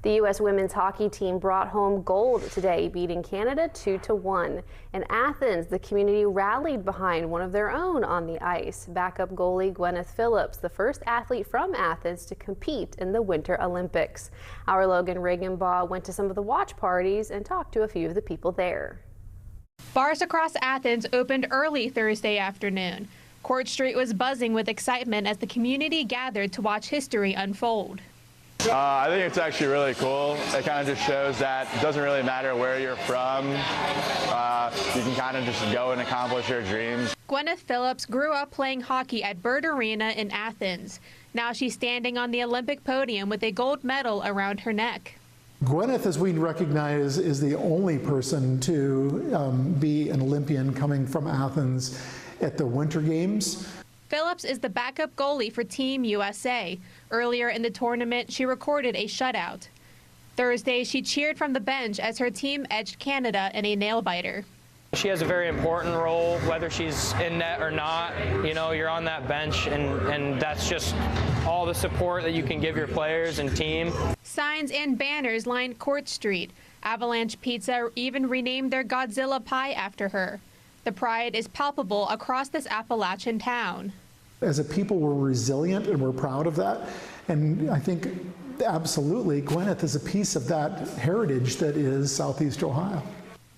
The U.S. women's hockey team brought home gold today, beating Canada 2-1. In Athens, the community rallied behind one of their own on the ice. Backup goalie Gwyneth Phillips, the first athlete from Athens to compete in the Winter Olympics. Our Logan Riggenbaugh went to some of the watch parties and talked to a few of the people there. Bars across Athens opened early Thursday afternoon. Court Street was buzzing with excitement as the community gathered to watch history unfold. I think it's actually really cool. It kind of just shows that it doesn't really matter where you're from. You can kind of just go and accomplish your dreams. Gwyneth Phillips grew up playing hockey at Bird Arena in Athens. Now she's standing on the Olympic podium with a gold medal around her neck. Gwyneth, as we recognize, is the only person to be an Olympian coming from Athens at the Winter Games. Phillips is the backup goalie for Team USA. Earlier in the tournament, she recorded a shutout. Thursday, she cheered from the bench as her team edged Canada in a nail-biter. She has a very important role, whether she's in net or not. You know, you're on that bench, and that's just all the support that you can give your players and team. Signs and banners lined Court Street. Avalanche Pizza even renamed their Godzilla pie after her. The pride is palpable across this Appalachian town. As a people, we're resilient and we're proud of that. And I think absolutely Gwyneth is a piece of that heritage that is Southeast Ohio.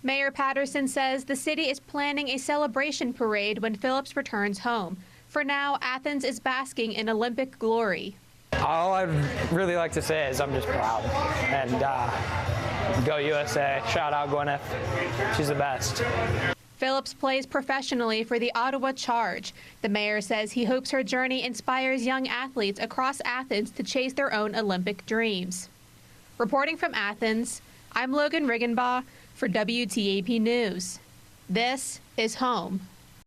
Mayor Patterson says the city is planning a celebration parade when Phillips returns home. For now, Athens is basking in Olympic glory. All I'd really like to say is I'm just proud. And go USA. Shout out Gwyneth. She's the best. Phillips plays professionally for the Ottawa Charge. The mayor says he hopes her journey inspires young athletes across Athens to chase their own Olympic dreams. Reporting from Athens, I'm Logan Riggenbaugh for WTAP News. This is home.